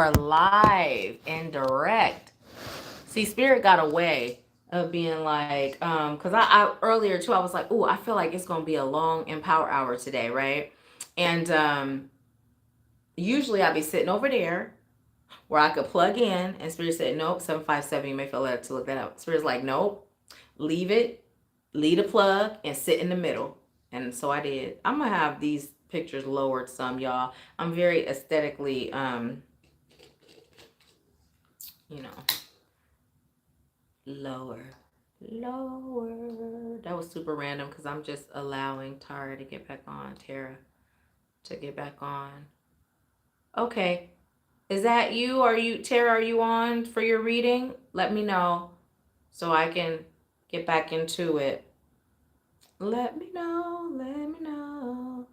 are live and direct. See, Spirit got a way of being like, because I earlier too, I was like, oh, I feel like it's gonna be a long Empower Hour today, right? And usually I'd be sitting over there where I could plug in, and Spirit said, nope, 757, you may feel led to look that up. Spirit's like, nope, leave it, leave the plug, and sit in the middle. And so I did. I'm gonna have these pictures lowered some, y'all. I'm very aesthetically, you know, lower. Lower. That was super random because I'm just allowing Tara to get back on, Tara to get back on. Okay. Is that you? Are you, Tara, are you on for your reading? Let me know so I can get back into it. Let me know. Let me know.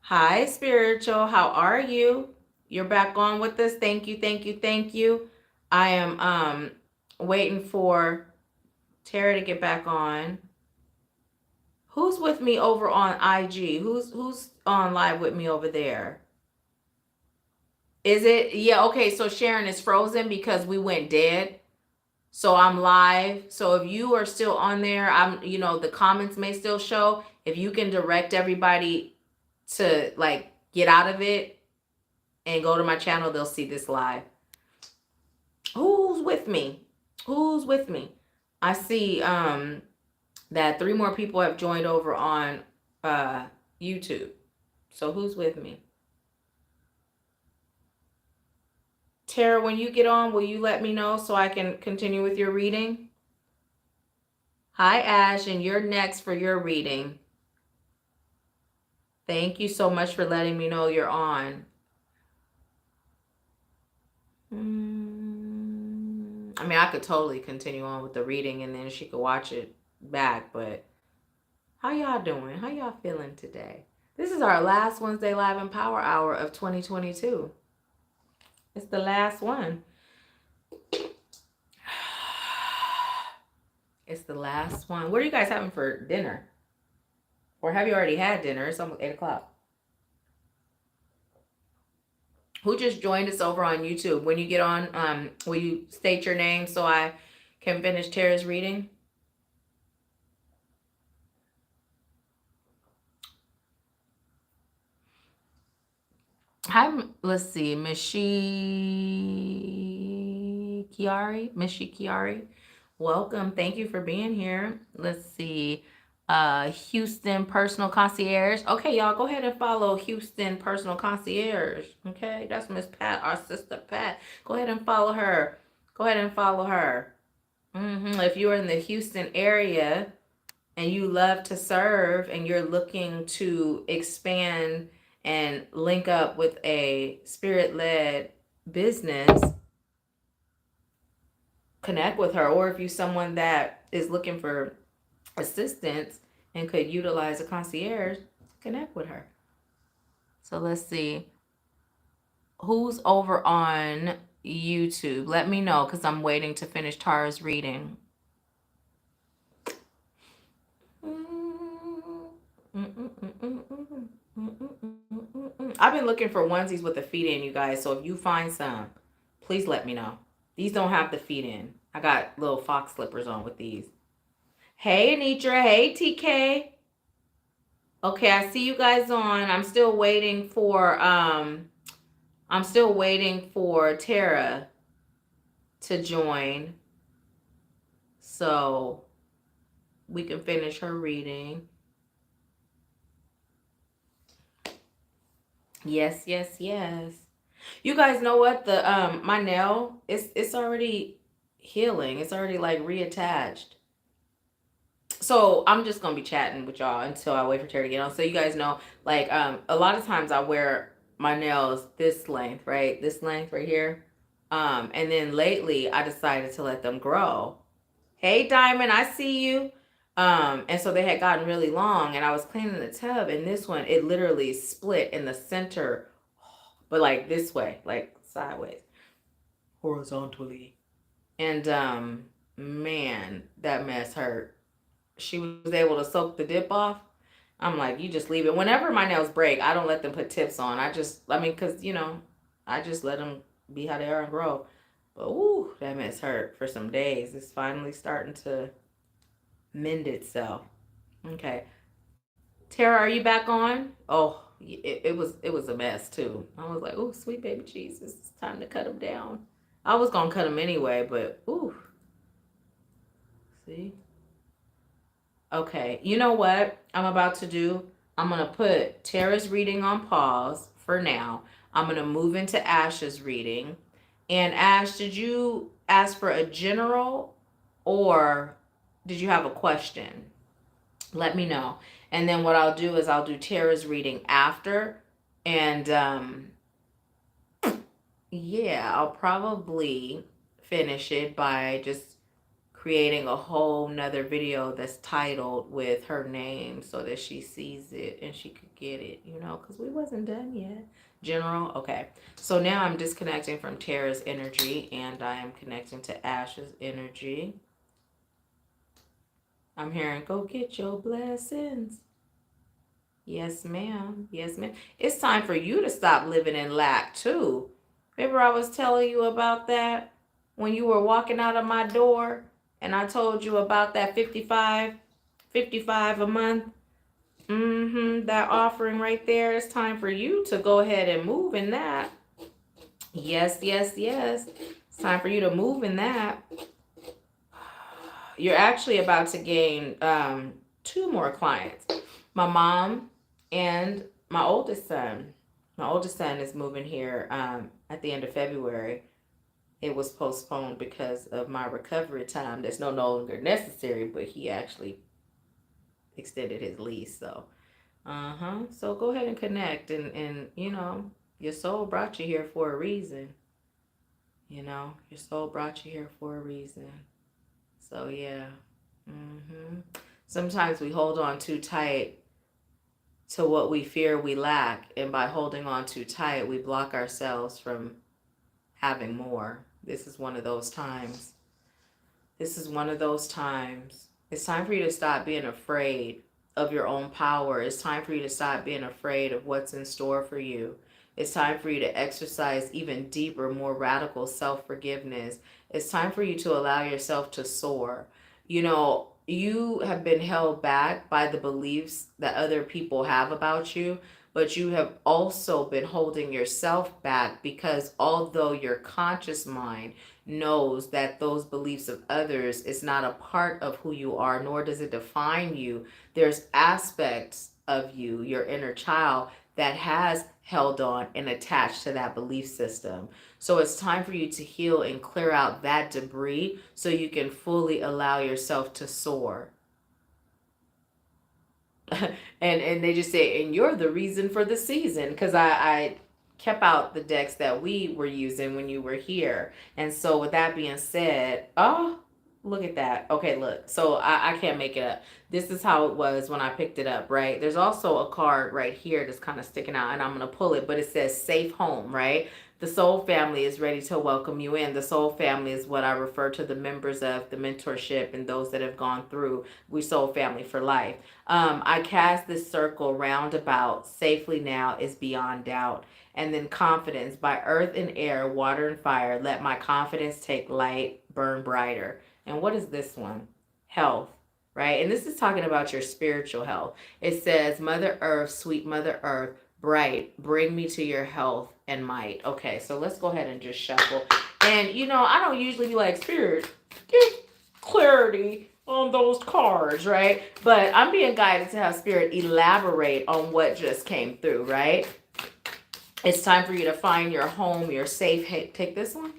Hi, Spiritual. How are you? You're back on with us. Thank you, thank you, thank you. I am waiting for Tara to get back on. Who's with me over on IG? Who's on live with me over there? Is it? Yeah, okay. So Sharon is frozen because we went dead. So I'm live. So if you are still on there, the comments may still show. If you can direct everybody to like get out of it and go to my channel, they'll see this live. Who's with me? Who's with me? I see that 3 more people have joined over on YouTube. So who's with me? Tara, when you get on, will you let me know so I can continue with your reading? Hi, Ash, and you're next for your reading. Thank you so much for letting me know you're on. I mean, I could totally continue on with the reading and then she could watch it back, but how y'all doing? How y'all feeling today? This is our last Wednesday Live Empower Hour of 2022. It's the last one. It's the last one. What are you guys having for dinner? Or have you already had dinner? It's almost 8 o'clock. Who just joined us over on YouTube? When you get on, will you state your name so I can finish Tara's reading? Hi, let's see, Mishi Kiari. Welcome. Thank you for being here. Let's see. Houston Personal Concierge. Okay, y'all, go ahead and follow Houston Personal Concierge. Okay, that's Miss Pat, our sister Pat. Go ahead and follow her. Go ahead and follow her. If you're in the Houston area and you love to serve and you're looking to expand and link up with a spirit-led business, connect with her. Or if you're someone that is looking for assistance and could utilize a concierge, connect with her. So let's see. Who's over on YouTube? Let me know because I'm waiting to finish Tara's reading. I've been looking for onesies with the feet in, you guys. So if you find some, please let me know. These don't have the feet in. I got little fox slippers on with these. Hey, Anitra. Hey, TK. Okay, I see you guys on. I'm still waiting for Tara to join so we can finish her reading. Yes, yes, yes. You guys know what? The my nail, it's already healing. It's already like reattached. So I'm just gonna be chatting with y'all until I wait for Terry to get on. So you guys know, like a lot of times I wear my nails this length, right? This length right here. And then lately I decided to let them grow. Hey Diamond, I see you. And so they had gotten really long and I was cleaning the tub and this one, it literally split in the center, but like this way, like sideways, horizontally. And man, that mess hurt. She was able to soak the dip off. I'm like, you just leave it. Whenever my nails break, I don't let them put tips on. I mean, because, I just let them be how they are and grow. But ooh, that mess hurt for some days. It's finally starting to mend itself. Okay. Tara, are you back on? Oh, it was a mess too. I was like, "Ooh, sweet baby Jesus, it's time to cut him down." I was gonna cut him anyway, but ooh, see. Okay, you know what I'm about to do? I'm gonna put Tara's reading on pause for now. I'm gonna move into Ash's reading. And Ash, did you ask for a general or did you have a question? Let me know. And then what I'll do is I'll do Tara's reading after. And yeah, I'll probably finish it by just creating a whole nother video that's titled with her name so that she sees it and she could get it, because we wasn't done yet. General, okay. So now I'm disconnecting from Tara's energy and I am connecting to Ash's energy. I'm hearing, go get your blessings. Yes, ma'am. Yes, ma'am. It's time for you to stop living in lack, too. Remember, I was telling you about that when you were walking out of my door and I told you about that 55 a month? That offering right there. It's time for you to go ahead and move in that. Yes, yes, yes. It's time for you to move in that. You're actually about to gain two more clients. My mom and my oldest son. My oldest son is moving here at the end of February. It was postponed because of my recovery time. That's no longer necessary, but he actually extended his lease. So, So go ahead and connect, and your soul brought you here for a reason. Your soul brought you here for a reason. So yeah. Sometimes we hold on too tight to what we fear we lack, and by holding on too tight, we block ourselves from having more. This is one of those times. This is one of those times. It's time for you to stop being afraid of your own power. It's time for you to stop being afraid of what's in store for you. It's time for you to exercise even deeper, more radical self forgiveness. It's time for you to allow yourself to soar. You have been held back by the beliefs that other people have about you, but you have also been holding yourself back because although your conscious mind knows that those beliefs of others is not a part of who you are, nor does it define you, there's aspects of you, your inner child, that has held on and attached to that belief system. So it's time for you to heal and clear out that debris so you can fully allow yourself to soar. and they just say, and you're the reason for the season, because I kept out the decks that we were using when you were here. And so with that being said, oh, look at that. Okay, look. So I can't make it up. This is how it was when I picked it up, right? There's also a card right here that's kind of sticking out, and I'm going to pull it, but it says safe home, right? The soul family is ready to welcome you in. The soul family is what I refer to the members of the mentorship and those that have gone through We Soul Family for Life. I cast this circle roundabout. Safely now is beyond doubt. And then confidence by earth and air, water and fire. Let my confidence take light, burn brighter. And what is this one? Health, right? And this is talking about your spiritual health. It says, Mother Earth, sweet Mother Earth, bright, bring me to your health and might. Okay, so let's go ahead and just shuffle. And I don't usually be like, Spirit, give clarity on those cards, right? But I'm being guided to have Spirit elaborate on what just came through, right? It's time for you to find your home, your safe. Hey, take this one.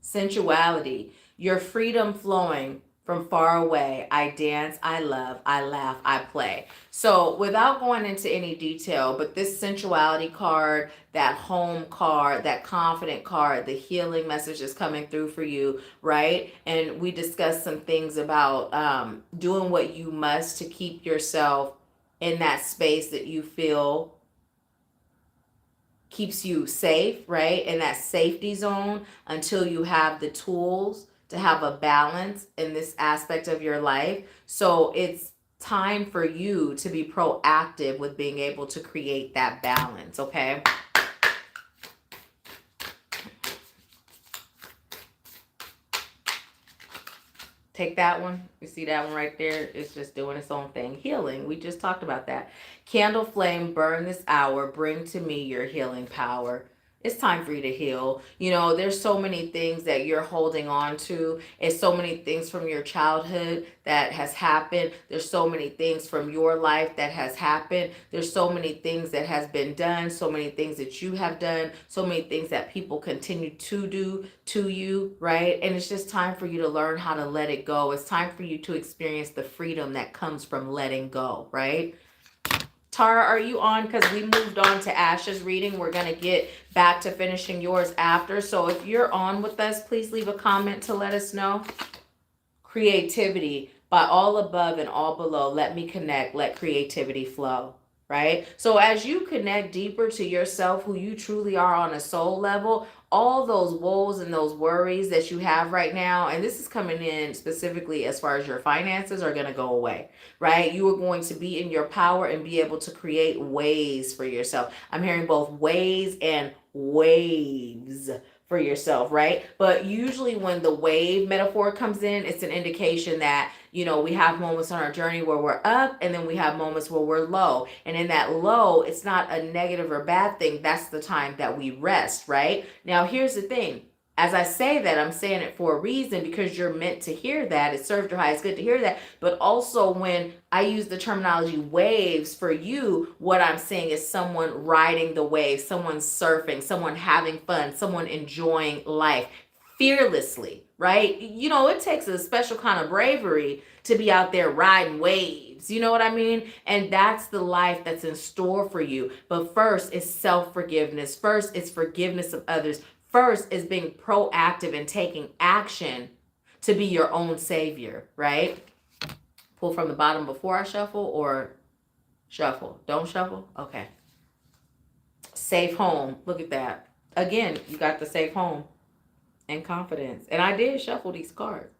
Sensuality, your freedom flowing from far away. I dance, I love, I laugh, I play. So without going into any detail, but this sensuality card, that home card, that confident card, the healing message is coming through for you, right? And we discussed some things about doing what you must to keep yourself in that space that you feel keeps you safe, right? In that safety zone until you have the tools to have a balance in this aspect of your life. So it's time for you to be proactive with being able to create that balance, okay? Take that one. You see that one right there? It's just doing its own thing. Healing. We just talked about that. Candle flame, burn this hour. Bring to me your healing power. It's time for you to heal. You know, there's so many things that you're holding on to. It's so many things from your childhood that has happened. There's so many things from your life that has happened. There's so many things that has been done, so many things that you have done, so many things that people continue to do to you, right? And it's just time for you to learn how to let it go. It's time for you to experience the freedom that comes from letting go, right? Tara, are you on? Because we moved on to Ash's reading. We're going to get back to finishing yours after. So if you're on with us, please leave a comment to let us know. Creativity. By all above and all below, let me connect. Let creativity flow. Right? So as you connect deeper to yourself, who you truly are on a soul level, all those woes and those worries that you have right now, and this is coming in specifically as far as your finances, are going to go away, right? You are going to be in your power and be able to create ways for yourself. I'm hearing both ways and waves for yourself, right? But usually when the wave metaphor comes in, it's an indication that, you know, we have moments on our journey where we're up and then we have moments where we're low. And in that low, it's not a negative or bad thing. That's the time that we rest, right? Now, here's the thing. As I say that, I'm saying it for a reason, because you're meant to hear that. It served your highest good to hear that. But also, when I use the terminology waves for you, what I'm saying is someone riding the wave, someone surfing, someone having fun, someone enjoying life fearlessly, right? You know, it takes a special kind of bravery to be out there riding waves. You know what I mean? And that's the life that's in store for you. But first, it's self-forgiveness. First, it's forgiveness of others. First is being proactive and taking action to be your own savior, right? Pull from the bottom before I shuffle, or shuffle? Don't shuffle? Okay. Safe home. Look at that. Again, you got the safe home and confidence. And I did shuffle these cards.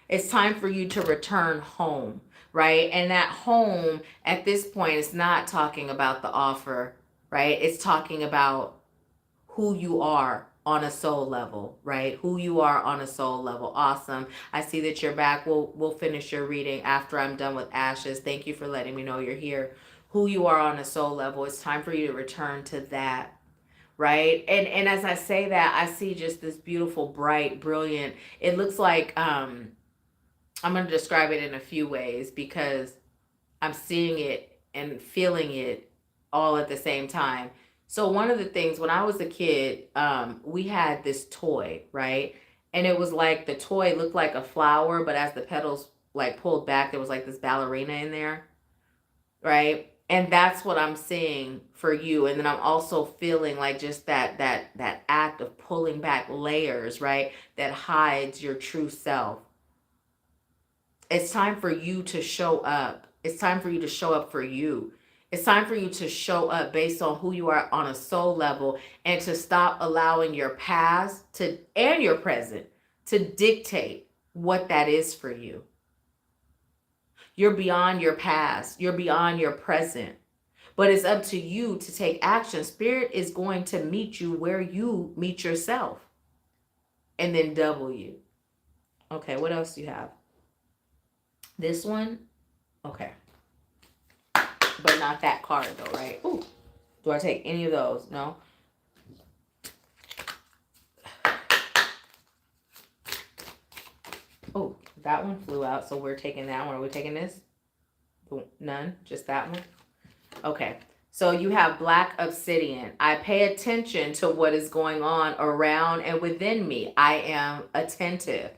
It's time for you to return home, right? And that home at this point is not talking about the offer, right? It's talking about who you are on a soul level, right? Who you are on a soul level. Awesome. I see that you're back. We'll finish your reading after I'm done with Ashes. Thank you for letting me know you're here. Who you are on a soul level. It's time for you to return to that, right? And as I say that, I see just this beautiful, bright, brilliant. It looks like I'm going to describe it in a few ways, because I'm seeing it and feeling it all at the same time. So one of the things, when I was a kid, we had this toy, right? And it was like, the toy looked like a flower, but as the petals like pulled back, there was like this ballerina in there, right? And that's what I'm seeing for you. And then I'm also feeling like just that act of pulling back layers, right? That hides your true self. It's time for you to show up. It's time for you to show up for you. It's time for you to show up based on who you are on a soul level, and to stop allowing your past to and your present to dictate what that is for you. You're beyond your past. You're beyond your present. But it's up to you to take action. Spirit is going to meet you where you meet yourself, and then double you. Okay, what else do you have? This one? Okay. But not that card though, right? Ooh. Do I take any of those? No. Oh, that one flew out, so we're taking that one. Are we taking this? None? Just that one? Okay. So you have Black Obsidian. I pay attention to what is going on around and within me. I am attentive.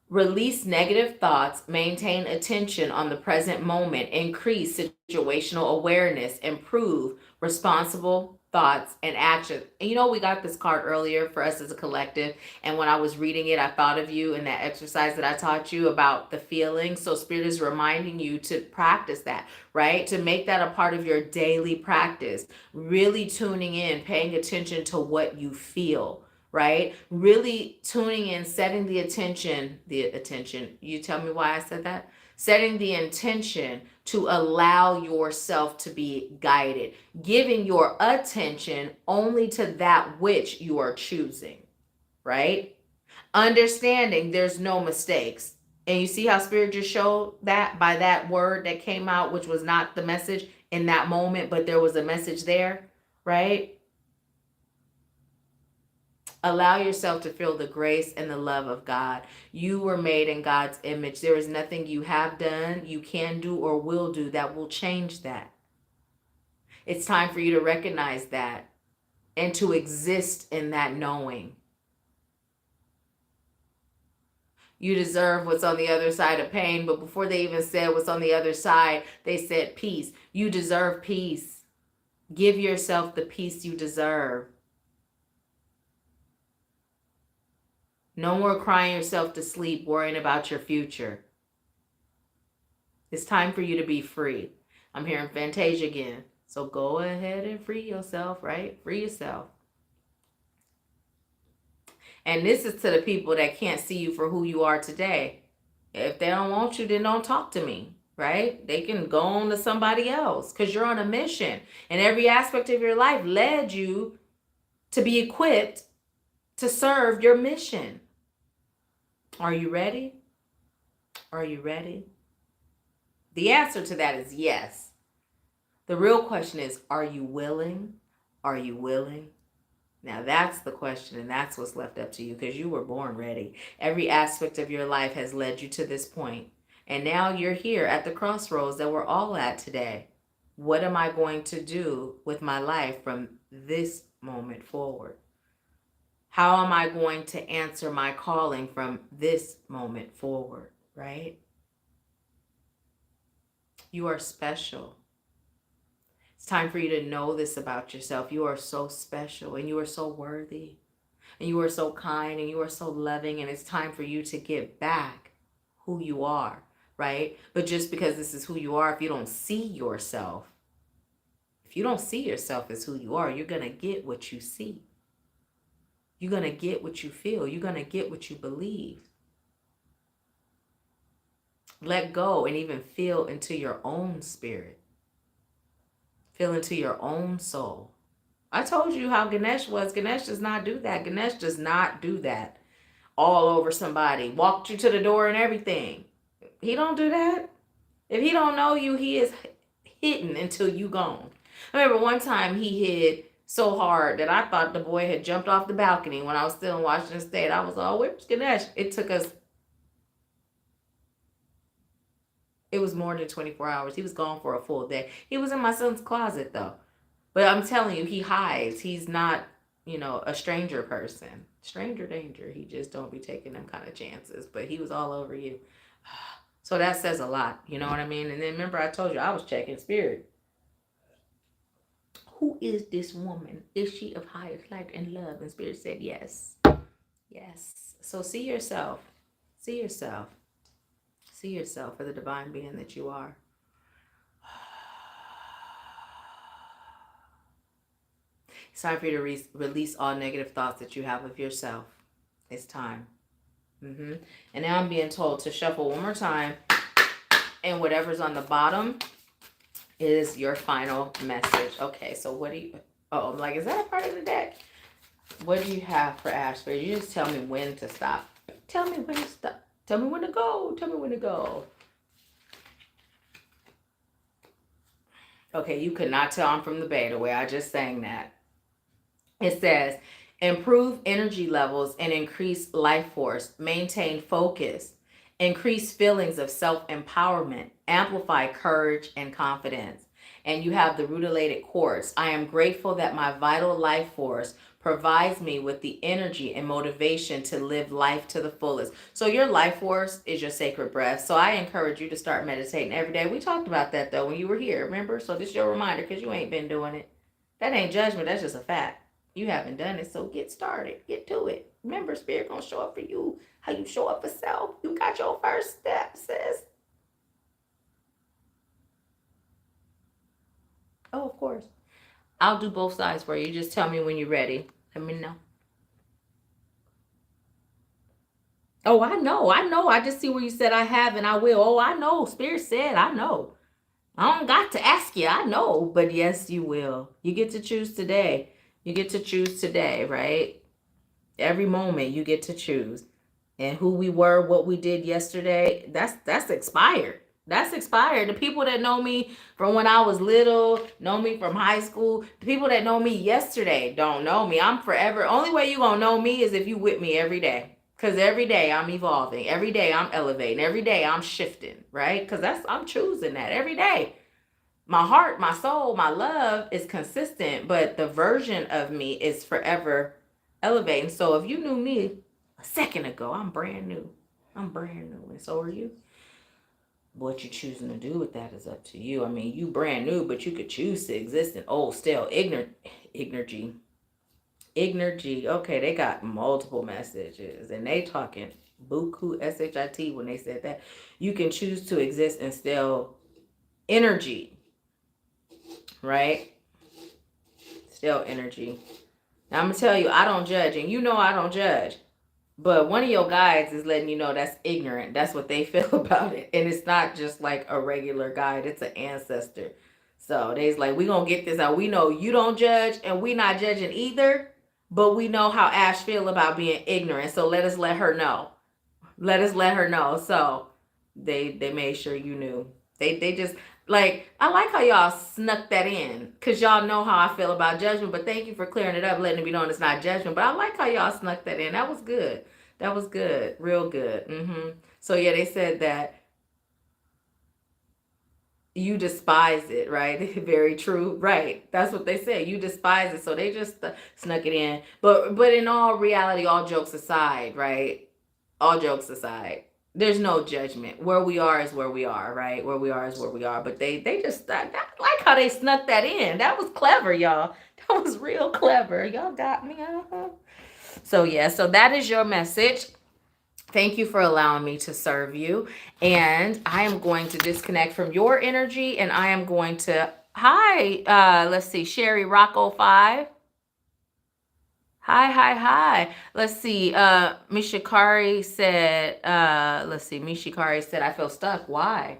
Release negative thoughts, maintain attention on the present moment, increase situational awareness, improve responsible thoughts and actions. And you know, we got this card earlier for us as a collective. And when I was reading it, I thought of you in that exercise that I taught you about the feeling. So Spirit is reminding you to practice that, right? To make that a part of your daily practice. Really tuning in, paying attention to what you feel, right? Really tuning in, setting the attention, you tell me why I said that? Setting the intention to allow yourself to be guided, giving your attention only to that which you are choosing, right? Understanding there's no mistakes. And you see how Spirit just showed that by that word that came out, which was not the message in that moment, but there was a message there, right? Allow yourself to feel the grace and the love of God. You were made in God's image. There is nothing you have done, you can do, or will do that will change that. It's time for you to recognize that and to exist in that knowing. You deserve what's on the other side of pain, but before they even said what's on the other side, they said peace. You deserve peace. Give yourself the peace you deserve. No more crying yourself to sleep, worrying about your future. It's time for you to be free. I'm hearing Fantasia again. So go ahead and free yourself, right? Free yourself. And this is to the people that can't see you for who you are today. If they don't want you, then don't talk to me, right? They can go on to somebody else because you're on a mission. And every aspect of your life led you to be equipped to serve your mission. Are you ready? Are you ready? The answer to that is yes. The real question is, are you willing? Are you willing? Now that's the question, and that's what's left up to you because you were born ready. Every aspect of your life has led you to this point. And now you're here at the crossroads that we're all at today. What am I going to do with my life from this moment forward? How am I going to answer my calling from this moment forward, right? You are special. It's time for you to know this about yourself. You are so special and you are so worthy and you are so kind and you are so loving, and it's time for you to get back who you are, right? But just because this is who you are, if you don't see yourself as who you are, you're going to get what you see. You're going to get what you feel. You're going to get what you believe. Let go and even feel into your own spirit. Feel into your own soul. I told you how Ganesh was. Ganesh does not do that. Ganesh does not do that. All over somebody. Walked you to the door and everything. He don't do that. If he don't know you, he is hidden until you gone. I remember one time he hid so hard that I thought the boy had jumped off the balcony when I was still in Washington State. I was all, where's Ganesh? It was more than 24 hours. He was gone for a full day. He was in my son's closet though. But I'm telling you, he hides. He's not, a stranger person. Stranger danger. He just don't be taking them kind of chances. But he was all over you. So that says a lot. You know what I mean? And then remember I told you I was checking spirit. Who is this woman? Is she of highest light and love? And Spirit said yes. Yes. So see yourself. See yourself. See yourself for the divine being that you are. It's time for you to release all negative thoughts that you have of yourself. It's time. And now I'm being told to shuffle one more time. And whatever's on the bottom is your final message. Okay, so what do you... Oh, I'm like, is that a part of the deck? What do you have for Ashbury? You just tell me when to stop. Tell me when to stop. Tell me when to go. Tell me when to go. Okay, you could not tell I'm from the Bay the way I just sang that. It says, improve energy levels and increase life force. Maintain focus. Increase feelings of self-empowerment. Amplify courage and confidence. And you have the rutilated quartz. I am grateful that my vital life force provides me with the energy and motivation to live life to the fullest. So your life force is your sacred breath. So I encourage you to start meditating every day. We talked about that though when you were here, remember? So this is your reminder because you ain't been doing it. That ain't judgment. That's just a fact. You haven't done it, so get started. Get to it. Remember, Spirit gonna show up for you. How you show up for self. You got your first step, sis. Oh, of course. I'll do both sides for you. Just tell me when you're ready. Let me know. Oh, I know. I just see where you said I have and I will. Oh, I know. Spirit said, I know. I don't got to ask you. I know. But yes, you will. You get to choose today. You get to choose today, right? Every moment you get to choose. and who we were, what we did yesterday, that's expired. That's expired. The people that know me from when I was little, know me from high school. The people that know me yesterday don't know me. I'm forever. Only way you gonna know me is if you with me every day. Cause every day I'm evolving. Every day I'm elevating. Every day I'm shifting. Right? Cause I'm choosing that every day. My heart, my soul, my love is consistent, but the version of me is forever elevating. So if you knew me a second ago, I'm brand new. I'm brand new, and so are you. What you're choosing to do with that is up to you. I mean, you brand new, but you could choose to exist in old, stale, ignorgy. Ignorgy. Okay, they got multiple messages, and they talking buku shit when they said that. You can choose to exist in stale energy, right? Stale energy. Now I'm gonna tell you, I don't judge, and you know I don't judge. But one of your guides is letting you know that's ignorant. That's what they feel about it. And it's not just like a regular guide, it's an ancestor. So they's like, we gonna get this out. We know you don't judge and we not judging either, but we know how Ash feel about being ignorant. So let her know. Let us let her know. So they made sure you knew. They just like, I like how y'all snuck that in, because y'all know how I feel about judgment. But thank you for clearing it up, letting it be known it's not judgment. But I like how y'all snuck that in. That was good. That was good. Real good. So yeah, they said that you despise it, right? Very true. Right. That's what they said. You despise it. So they just snuck it in. But in all reality, all jokes aside, right? All jokes aside, there's no judgment. Where we are is where we are, right? Where we are is where we are. But they just I like how they snuck that in. That was clever, y'all. That was real clever. Y'all got me. So yeah, so that is your message. Thank you for allowing me to serve you. And I am going to disconnect from your energy, and I am going to hi, let's see, Sherry Rocco 5. Hi. Let's see. Mishikari said, Mishikari said, I feel stuck. Why?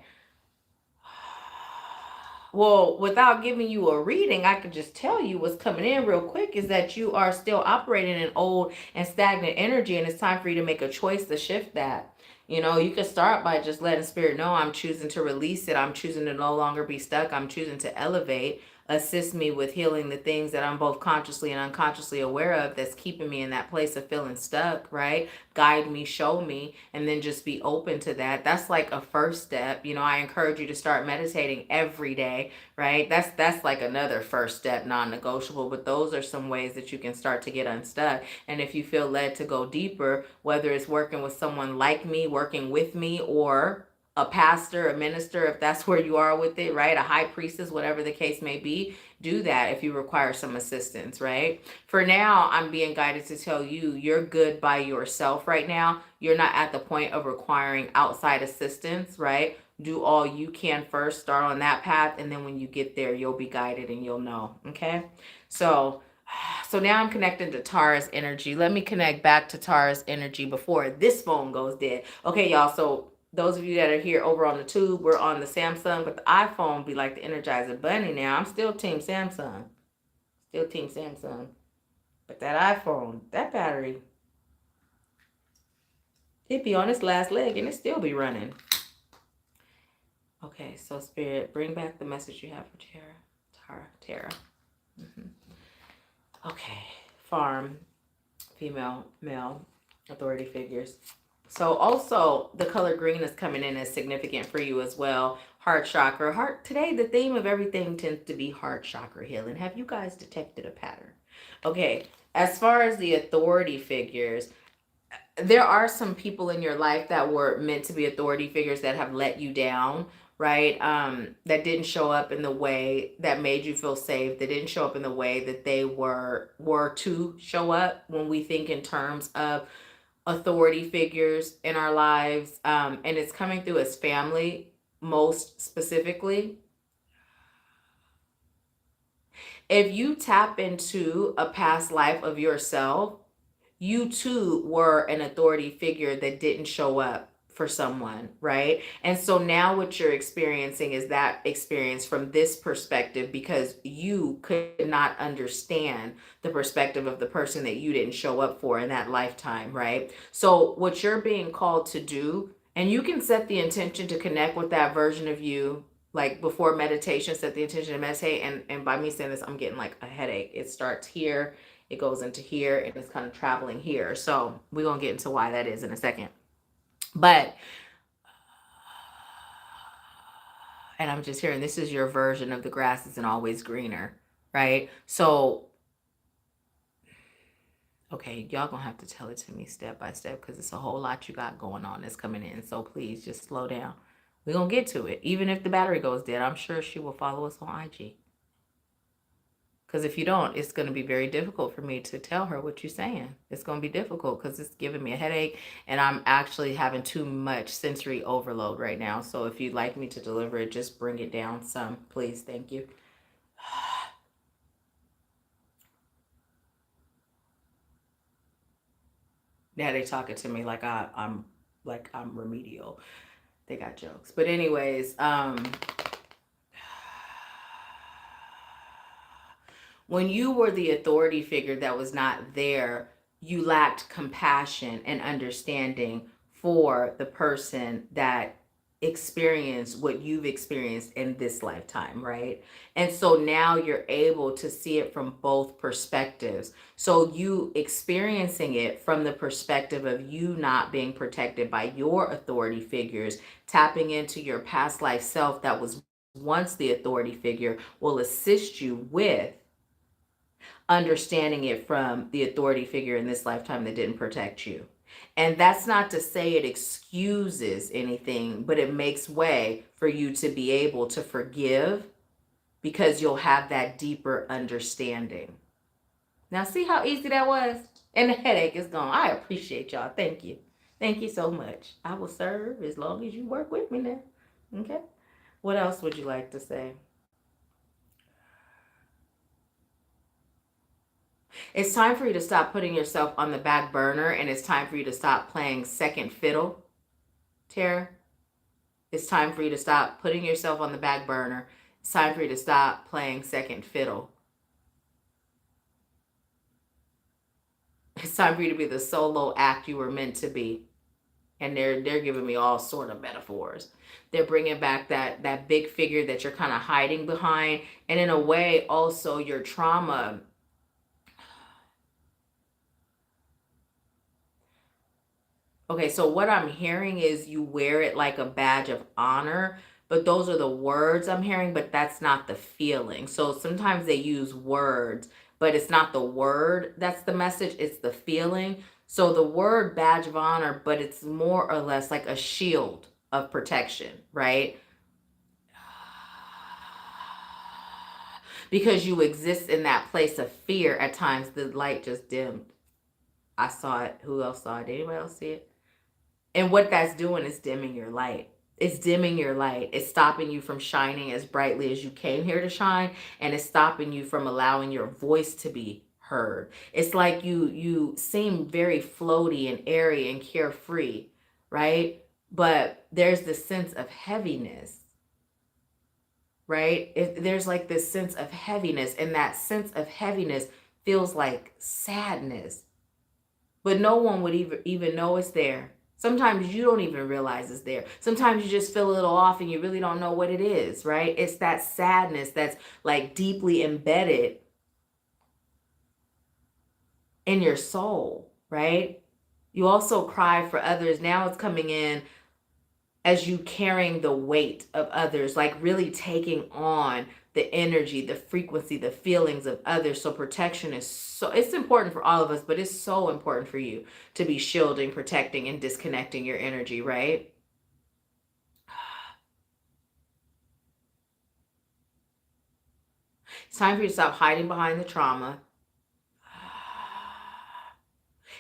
Well, without giving you a reading, I could just tell you what's coming in real quick is that you are still operating in old and stagnant energy, and it's time for you to make a choice to shift that. You can start by just letting spirit know I'm choosing to release it. I'm choosing to no longer be stuck. I'm choosing to elevate. Assist me with healing the things that I'm both consciously and unconsciously aware of that's keeping me in that place of feeling stuck, right? Guide me, show me, and then just be open to that. That's like a first step. I encourage you to start meditating every day, right? That's like another first step, non-negotiable, but those are some ways that you can start to get unstuck. And if you feel led to go deeper, whether it's working with someone like me, working with me, or a pastor, a minister, if that's where you are with it, right? A high priestess, whatever the case may be, do that if you require some assistance, right? For now, I'm being guided to tell you you're good by yourself right now. You're not at the point of requiring outside assistance, right? Do all you can first, start on that path, and then when you get there, you'll be guided and you'll know, okay? So now I'm connecting to Tara's energy. Let me connect back to Tara's energy before this phone goes dead. Okay, y'all, so those of you that are here over on the tube, we're on the Samsung, but the iPhone be like the Energizer Bunny now. I'm still team Samsung. Still team Samsung. But that iPhone, that battery, it be on its last leg and it still be running. Okay, so Spirit, bring back the message you have for Tara. Okay, farm, female, male, authority figures. So also the color green is coming in as significant for you as well. Heart chakra. Today, the theme of everything tends to be heart chakra healing. Have you guys detected a pattern? Okay, as far as the authority figures, there are some people in your life that were meant to be authority figures that have let you down, right? That didn't show up in the way that made you feel safe. That didn't show up in the way that they were to show up when we think in terms of authority figures in our lives. And it's coming through as family, most specifically. If you tap into a past life of yourself, you too were an authority figure that didn't show up for someone, right? And so now what you're experiencing is that experience from this perspective because you could not understand the perspective of the person that you didn't show up for in that lifetime, right? So what you're being called to do, and you can set the intention to connect with that version of you, like before meditation, set the intention to meditate. And by me saying this, I'm getting like a headache. It starts here, it goes into here, and it's kind of traveling here. So we're gonna get into why that is in a second. But, and I'm just hearing this is your version of the grass isn't always greener, right? So, okay, y'all gonna have to tell it to me step by step because it's a whole lot you got going on that's coming in. So please just slow down. We're gonna get to it. Even if the battery goes dead, I'm sure she will follow us on IG. Because if you don't, it's going to be very difficult for me to tell her what you're saying. It's going to be difficult because it's giving me a headache and I'm actually having too much sensory overload right now. So if you'd like me to deliver it, just bring it down some, please. Thank you. Now they talking to me like I'm remedial. They got jokes. But anyways, when you were the authority figure that was not there, you lacked compassion and understanding for the person that experienced what you've experienced in this lifetime, right? And so now you're able to see it from both perspectives. So you experiencing it from the perspective of you not being protected by your authority figures, tapping into your past life self that was once the authority figure will assist you with understanding it from the authority figure in this lifetime that didn't protect you. And that's not to say it excuses anything, but it makes way for you to be able to forgive because you'll have that deeper understanding. Now, see how easy that was? And the headache is gone. I appreciate y'all. Thank you. Thank you so much. I will serve as long as you work with me now. Okay? What else would you like to say? It's time for you to stop putting yourself on the back burner and it's time for you to stop playing second fiddle, Tara. It's time for you to stop putting yourself on the back burner. It's time for you to stop playing second fiddle. It's time for you to be the solo act you were meant to be. And they're giving me all sort of metaphors. They're bringing back that big figure that you're kind of hiding behind, and in a way also your trauma. Okay, so what I'm hearing is you wear it like a badge of honor, but those are the words I'm hearing, but that's not the feeling. So sometimes they use words, but it's not the word that's the message, it's the feeling. So the word badge of honor, but it's more or less like a shield of protection, right? Because you exist in that place of fear at times, the light just dimmed. I saw it. Who else saw it? Did anybody else see it? And what that's doing is dimming your light. It's dimming your light. It's stopping you from shining as brightly as you came here to shine, and it's stopping you from allowing your voice to be heard. It's like you seem very floaty and airy and carefree, right? But there's this sense of heaviness, right? There's like this sense of heaviness, and that sense of heaviness feels like sadness, but no one would even know it's there. Sometimes you don't even realize it's there. Sometimes you just feel a little off and you really don't know what it is, right? It's that sadness that's like deeply embedded in your soul, right? You also cry for others. Now it's coming in as you carrying the weight of others, like really taking on the energy, the frequency, the feelings of others. So protection is it's important for all of us, but it's so important for you to be shielding, protecting, and disconnecting your energy, right? It's time for you to stop hiding behind the trauma.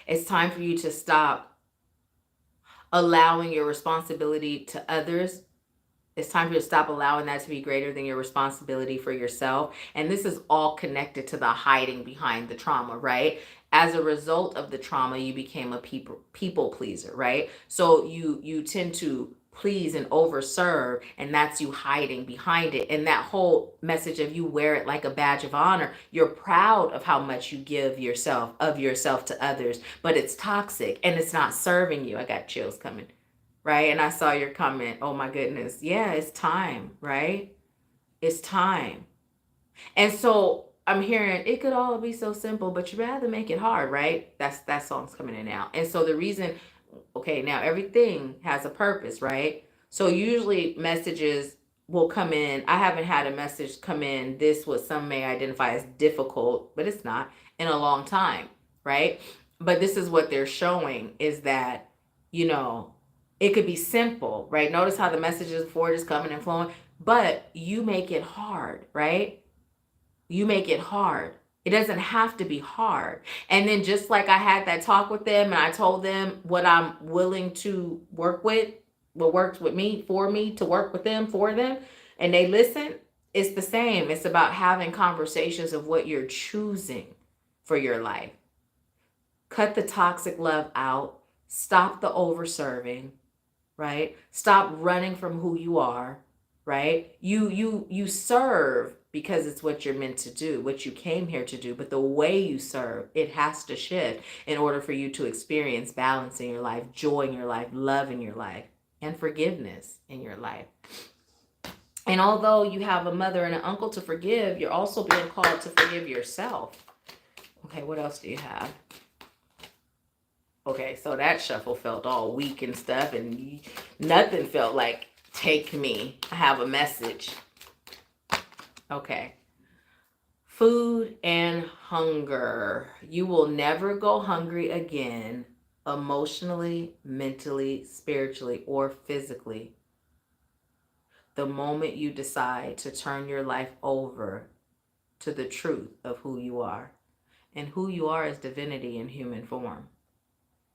It's time for you to stop allowing your responsibility to others. It's time for you to stop allowing that to be greater than your responsibility for yourself. And this is all connected to the hiding behind the trauma, right? As a result of the trauma, you became a people pleaser, right? So you tend to please and overserve, and that's you hiding behind it. And that whole message of you wear it like a badge of honor, you're proud of how much you give yourself to others, but it's toxic and it's not serving you. I got chills coming, right? And I saw your comment. Oh my goodness. Yeah, it's time, right? It's time. And so I'm hearing it could all be so simple, but you rather make it hard, right? That song's coming in now. And so the reason, okay, now everything has a purpose, right? So usually messages will come in. I haven't had a message come in, this what some may identify as difficult, but it's not, in a long time, right? But this is what they're showing is that, you know, it could be simple, right? Notice how the messages before just coming and flowing, but you make it hard, right? You make it hard. It doesn't have to be hard. And then just like I had that talk with them and I told them what I'm willing to work with, what works with me, for me, to work with them, for them, and they listen, it's the same. It's about having conversations of what you're choosing for your life. Cut the toxic love out. Stop the overserving, right? Stop running from who you are, right? You serve because it's what you're meant to do, what you came here to do, but the way you serve, it has to shift in order for you to experience balance in your life, joy in your life, love in your life, and forgiveness in your life. And although you have a mother and an uncle to forgive, you're also being called to forgive yourself. Okay, what else do you have? Okay, so that shuffle felt all weak and stuff, and nothing felt like, take me, I have a message. Okay. Food and hunger. You will never go hungry again, emotionally, mentally, spiritually, or physically, the moment you decide to turn your life over to the truth of who you are. And who you are is divinity in human form.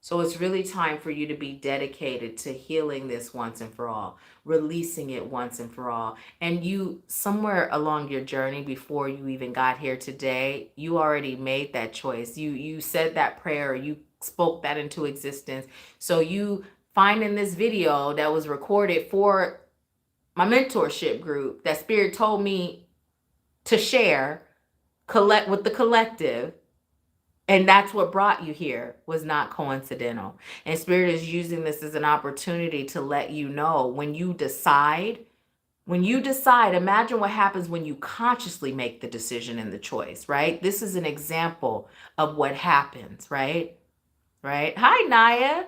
So it's really time for you to be dedicated to healing this once and for all, releasing it once and for all. And you, somewhere along your journey before you even got here today, you already made that choice. You said that prayer, you spoke that into existence. So you find in this video that was recorded for my mentorship group that Spirit told me to share, collect with the collective. And that's what brought you here, was not coincidental. And Spirit is using this as an opportunity to let you know when you decide, imagine what happens when you consciously make the decision and the choice, right? This is an example of what happens, right? Right? Hi, Naya.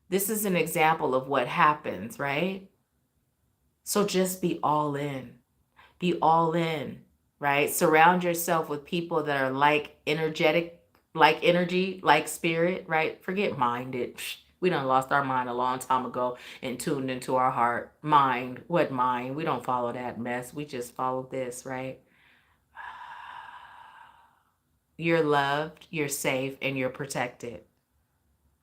This is an example of what happens, right? So just be all in. Be all in, right? Surround yourself with people that are like energetic, like energy, like spirit, right? Forget minded. We done lost our mind a long time ago and tuned into our heart. Mind, what mind? We don't follow that mess. We just follow this, right? You're loved, you're safe, and you're protected.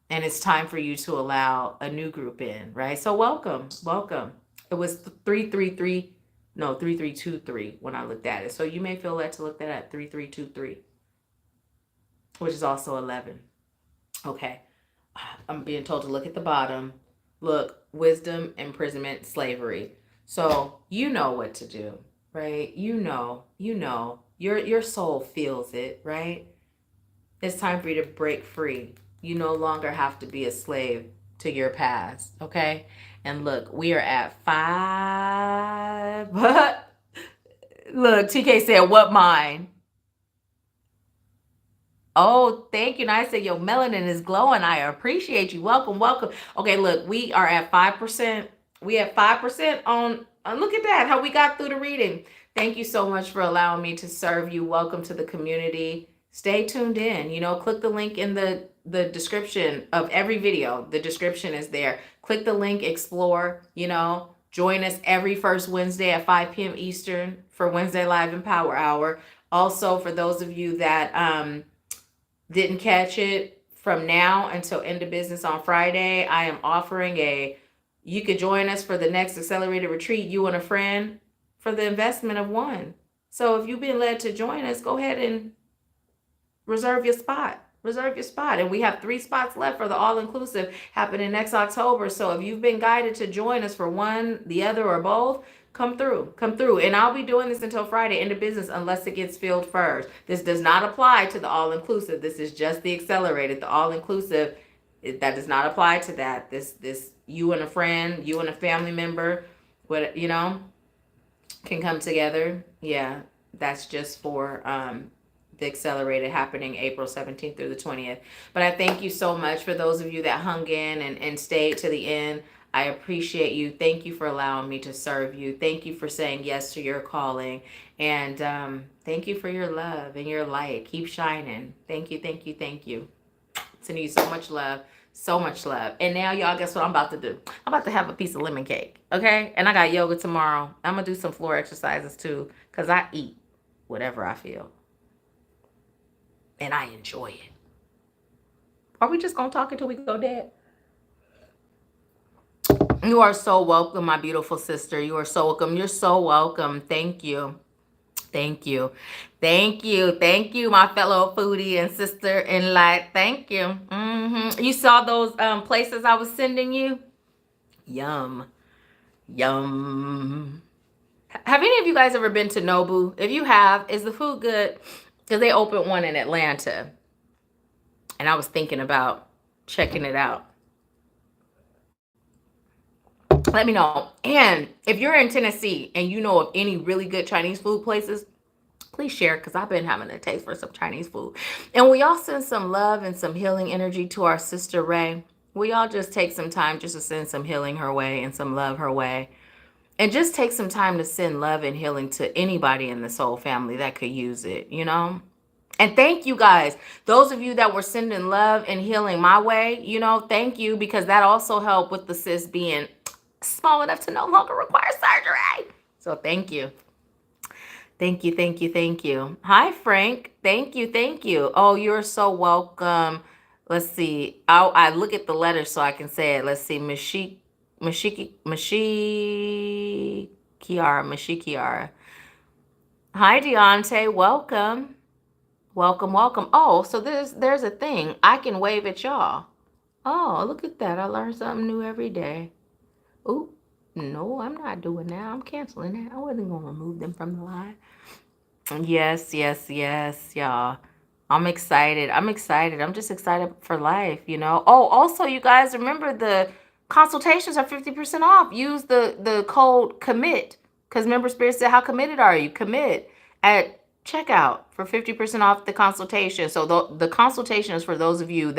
And it's time for you to allow a new group in, right? So welcome. It was 3323 when I looked at it. So you may feel led to look that at 3323. Which is also 11. Okay. I'm being told to look at the bottom. Look, wisdom, imprisonment, slavery. So you know what to do, right? You know, your soul feels it, right? It's time for you to break free. You no longer have to be a slave to your past, okay? And look, we are at 5. Look, TK said, what mine? Oh, thank you. And I said, your melanin is glowing. I appreciate you. Welcome. Okay, look, we are at 5%. We have 5% on, look at that, how we got through the reading. Thank you so much for allowing me to serve you. Welcome to the community. Stay tuned in. Click the link in the description of every video. The description is there. Click the link, explore, join us every first Wednesday at 5 p.m. Eastern for Wednesday Live and Power Hour. Also, for those of you that, didn't catch it, from now until end of business on Friday, I am offering you could join us for the next accelerated retreat, you and a friend, for the investment of $1. So if you've been led to join us, go ahead and reserve your spot. reserve your spot. And we have 3 spots left for the all-inclusive happening next October. So if you've been guided to join us for one, the other, or both, come through. And I'll be doing this until Friday into business unless it gets filled first. This does not apply to the all-inclusive. This is just the accelerated. The all-inclusive, that does not apply to that. This you and a friend, you and a family member, what, can come together. Yeah, that's just for the accelerated happening April 17th through the 20th. But I thank you so much for those of you that hung in and stayed to the end. I appreciate you. Thank you for allowing me to serve you. Thank you for saying yes to your calling. And thank you for your love and your light. Keep shining. Thank you, thank you, thank you. Sending you so much love. So much love. And now, y'all, guess what I'm about to do? I'm about to have a piece of lemon cake, okay? And I got yoga tomorrow. I'm going to do some floor exercises, too, because I eat whatever I feel. And I enjoy it. Are we just going to talk until we go dead? You are so welcome, my beautiful sister. You are so welcome. You're so welcome. Thank you. Thank you. Thank you. Thank you, my fellow foodie and sister in light. Thank you. You saw those places I was sending you? Yum. Yum. Have any of you guys ever been to Nobu? If you have, is the food good? Because they opened one in Atlanta. And I was thinking about checking it out. Let me know. And if you're in Tennessee and you know of any really good Chinese food places, please share, because I've been having a taste for some Chinese food. And we all send some love and some healing energy to our sister Ray. We all just take some time just to send some healing her way and some love her way. And just take some time to send love and healing to anybody in the soul family that could use it, And thank you guys. Those of you that were sending love and healing my way, thank you, because that also helped with the sis being small enough to no longer require surgery. So thank you. Thank you, thank you, thank you. Hi, Frank. Thank you, thank you. Oh, you're so welcome. Let's see. I look at the letters so I can say it. Let's see. Mashikiara. Hi, Deontay. Welcome. Welcome, welcome. Oh, so there's a thing. I can wave at y'all. Oh, look at that. I learn something new every day. Ooh, no, I'm not doing that. I'm canceling that. I wasn't going to remove them from the line. Yes, yes, yes, y'all. I'm excited. I'm excited. I'm just excited for life, Oh, also, you guys, remember the consultations are 50% off. Use the code COMMIT, because remember, Spirit said, how committed are you? Commit at checkout for 50% off the consultation. So the consultation is for those of you that